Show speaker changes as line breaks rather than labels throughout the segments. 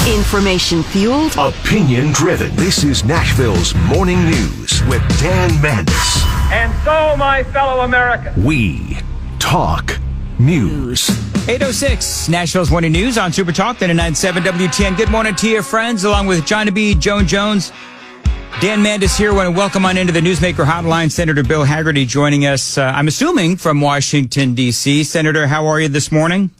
Information fueled,
opinion driven. This is Nashville's Morning News with Dan Mandis.
And so, my fellow Americans,
we talk news.
8:06, Nashville's Morning News on Super Talk 99.7 WTN. Good morning to you, friends, along with Johnny B, Joan Jones. Dan Mandis here. I want to welcome on into the Newsmaker Hotline, Senator Bill Hagerty joining us, I'm assuming, from Washington, D.C. Senator, how are you this morning?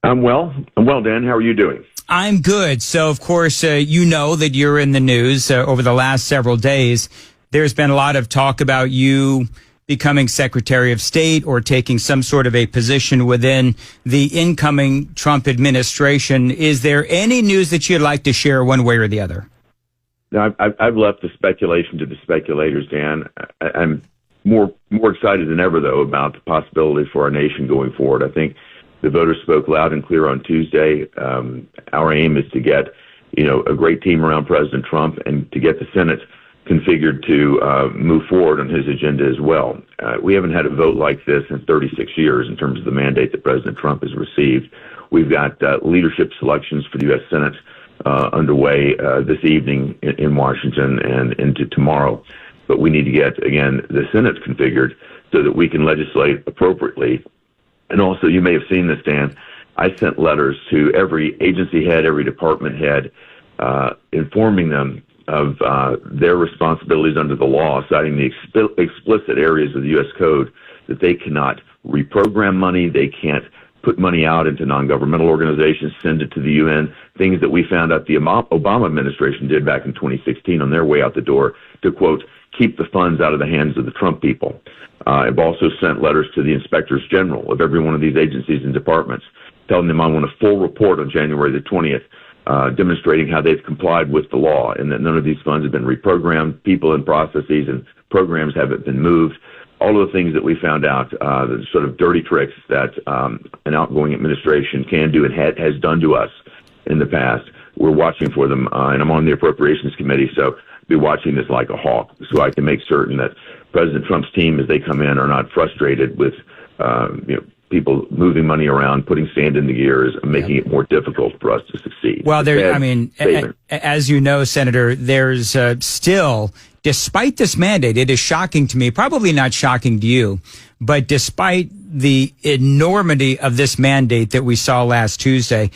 I'm well, Dan. How are you doing?
I'm good. So, of course, you know that you're in the news over the last several days. There's been a lot of talk about you becoming Secretary of State or taking some sort of a position within the incoming Trump administration. Is there any news that you'd like to share one way or the other?
No, I've left the speculation to the speculators, Dan. I'm more excited than ever, though, about the possibility for our nation going forward. I think the voters spoke loud and clear on Tuesday. Our aim is to get, a great team around President Trump and to get the Senate configured to move forward on his agenda as well. We haven't had a vote like this in 36 years in terms of the mandate that President Trump has received. We've got leadership selections for the U.S. Senate underway this evening in Washington and into tomorrow. But we need to get, again, the Senate configured so that we can legislate appropriately. And also, you may have seen this, Dan, I sent letters to every agency head, every department head, informing them of their responsibilities under the law, citing the explicit areas of the U.S. Code that they cannot reprogram money, they can't put money out into non-governmental organizations, send it to the UN, things that we found out the Obama administration did back in 2016 on their way out the door to, quote, keep the funds out of the hands of the Trump people. I've also sent letters to the inspectors general of every one of these agencies and departments, telling them I want a full report on January the 20th, demonstrating how they've complied with the law and that none of these funds have been reprogrammed, people and processes and programs haven't been moved. All of the things that we found out, the sort of dirty tricks that an outgoing administration can do and has done to us in the past, we're watching for them, and I'm on the Appropriations Committee, so be watching this like a hawk so I can make certain that President Trump's team, as they come in, are not frustrated with people moving money around, putting sand in the gears, and making it more difficult for us to succeed.
Well, as you know, Senator, there's still, despite this mandate, it is shocking to me, probably not shocking to you, but despite the enormity of this mandate that we saw last Tuesday,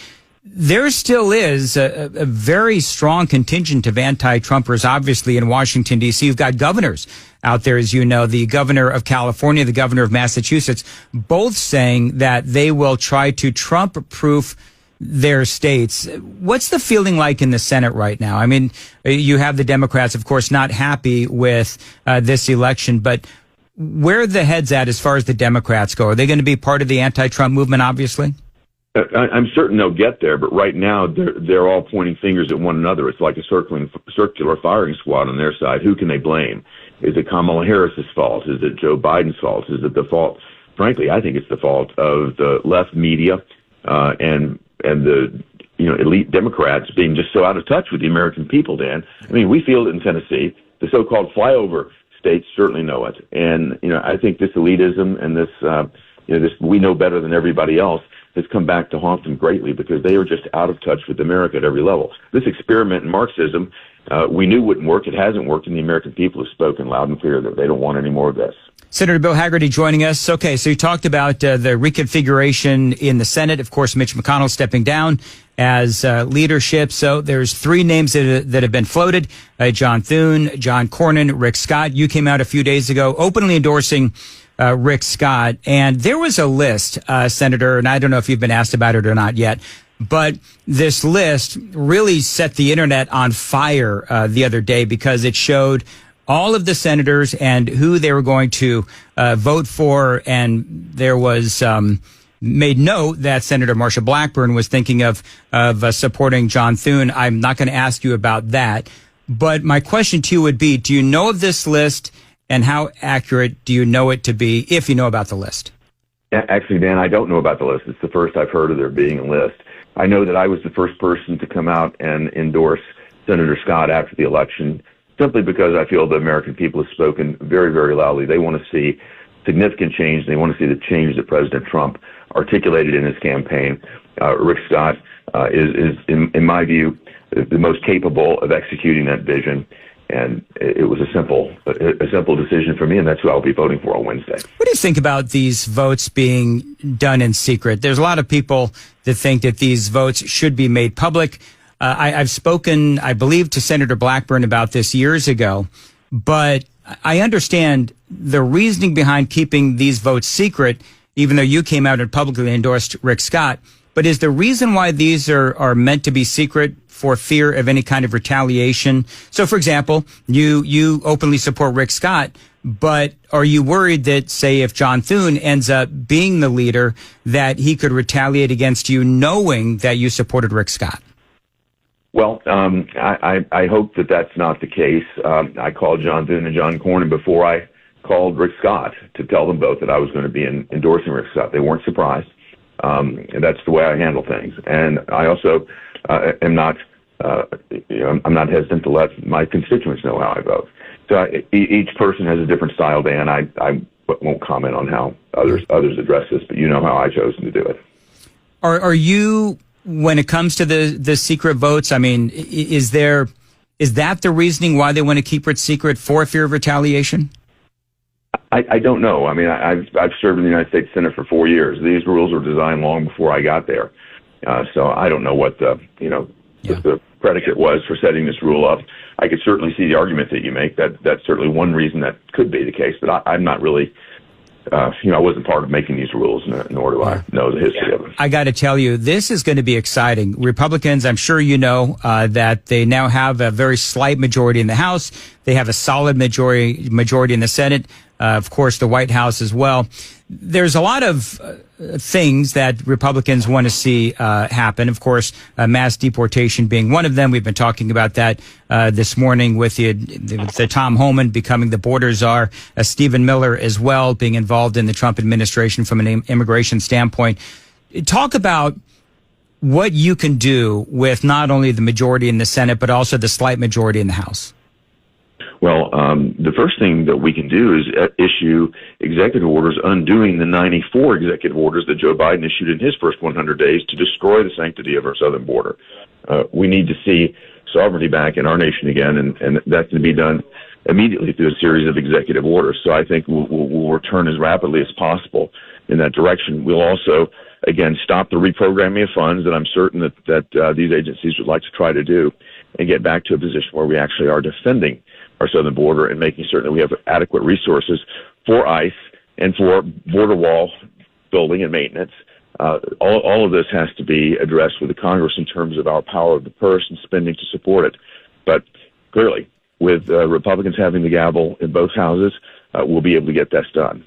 there still is a very strong contingent of anti-Trumpers, obviously, in Washington, D.C. You've got governors out there, as you know, the governor of California, the governor of Massachusetts, both saying that they will try to Trump-proof their states. What's the feeling like in the Senate right now? I mean, you have the Democrats, of course, not happy with this election, but where are the heads at as far as the Democrats go? Are they going to be part of the anti-Trump movement, obviously?
I'm certain they'll get there, but right now they're all pointing fingers at one another. It's like a circular firing squad on their side. Who can they blame? Is it Kamala Harris's fault? Is it Joe Biden's fault? Is it the fault? Frankly, I think it's the fault of the left media and the elite Democrats being just so out of touch with the American people. Dan, I mean, we feel it in Tennessee. The so-called flyover states certainly know it, and I think this elitism and this we know better than everybody else has come back to haunt them greatly because they are just out of touch with America at every level. This experiment in Marxism, we knew wouldn't work. It hasn't worked, and the American people have spoken loud and clear that they don't want any more of this.
Senator Bill Hagerty joining us. Okay, so you talked about the reconfiguration in the Senate. Of course, Mitch McConnell stepping down as leadership. So there's three names that have been floated, John Thune, John Cornyn, Rick Scott. You came out a few days ago openly endorsing Rick Scott. And there was a list, Senator, and I don't know if you've been asked about it or not yet, but this list really set the internet on fire the other day because it showed all of the senators and who they were going to vote for. And there was made note that Senator Marsha Blackburn was thinking of supporting John Thune. I'm not going to ask you about that. But my question to you would be, do you know of this list? And how accurate do you know it to be, if you know about the list?
Actually, Dan, I don't know about the list. It's the first I've heard of there being a list. I know that I was the first person to come out and endorse Senator Scott after the election, simply because I feel the American people have spoken very, very loudly. They want to see significant change. They want to see the change that President Trump articulated in his campaign. Rick Scott is in my view, the most capable of executing that vision. And it was a simple decision for me, and that's who I'll be voting for on Wednesday.
What do you think about these votes being done in secret? There's a lot of people that think that these votes should be made public. I've spoken, I believe, to Senator Blackburn about this years ago, but I understand the reasoning behind keeping these votes secret, even though you came out and publicly endorsed Rick Scott. But is the reason why these are meant to be secret for fear of any kind of retaliation? So, for example, you openly support Rick Scott, but are you worried that, say, if John Thune ends up being the leader, that he could retaliate against you knowing that you supported Rick Scott?
Well, I hope that that's not the case. I called John Thune and John Cornyn before I called Rick Scott to tell them both that I was going to be endorsing Rick Scott. They weren't surprised. And that's the way I handle things. And I also am not, I'm not hesitant to let my constituents know how I vote. So each person has a different style, Dan. I won't comment on how others address this, but you know how I chose to do it.
Are you, when it comes to the secret votes, I mean, is that the reasoning why they want to keep it secret, for fear of retaliation?
I don't know. I mean, I've served in the United States Senate for 4 years. These rules were designed long before I got there. So I don't know what the predicate was for setting this rule up. I could certainly see the argument that you make. That's certainly one reason that could be the case. But I'm not really, I wasn't part of making these rules, nor do I know the history of them.
I got to tell you, this is going to be exciting. Republicans, I'm sure you know that they now have a very slight majority in the House. They have a solid majority in the Senate. Of course, the White House as well. There's a lot of things that Republicans want to see happen. Of course, mass deportation being one of them. We've been talking about that this morning with the Tom Homan becoming the border czar, Stephen Miller as well being involved in the Trump administration from an immigration standpoint. Talk about what you can do with not only the majority in the Senate, but also the slight majority in the House.
Well, the first thing that we can do is issue executive orders undoing the 94 executive orders that Joe Biden issued in his first 100 days to destroy the sanctity of our southern border. We need to see sovereignty back in our nation again, and that's going to be done immediately through a series of executive orders. So I think we'll return as rapidly as possible in that direction. We'll also, again, stop the reprogramming of funds that I'm certain that these agencies would like to try to do, and get back to a position where we actually are defending our southern border and making certain that we have adequate resources for ICE and for border wall building and maintenance. All of this has to be addressed with the Congress in terms of our power of the purse and spending to support it. But clearly, with Republicans having the gavel in both houses, we'll be able to get this done.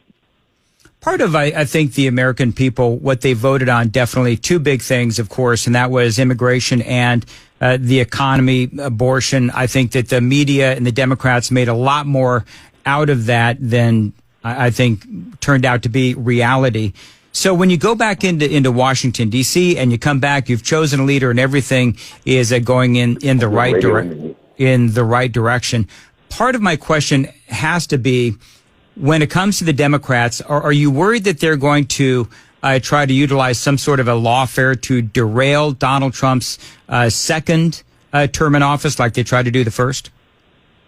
Part of, I think, the American people, what they voted on, definitely two big things, of course, and that was immigration and the economy, abortion. I think that the media and the Democrats made a lot more out of that than I think turned out to be reality. So when you go back into Washington, D.C., and you come back, you've chosen a leader and everything is going in the right direction. Part of my question has to be, when it comes to the Democrats, are you worried that they're going to try to utilize some sort of a lawfare to derail Donald Trump's second term in office like they tried to do the first?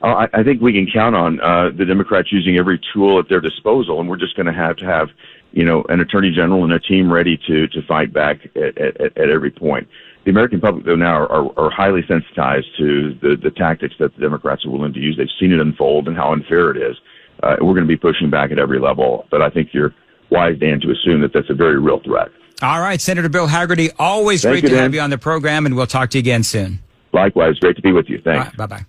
I think we can count on the Democrats using every tool at their disposal, and we're just going to have an attorney general and a team ready to fight back at every point. The American public, though, now are highly sensitized to the tactics that the Democrats are willing to use. They've seen it unfold and how unfair it is. We're going to be pushing back at every level, but I think you're wise, Dan, to assume that that's a very real threat.
All right, Senator Bill Hagerty, always great to have you on the program, and we'll talk to you again soon.
Likewise, great to be with you. Thanks.
Bye-bye.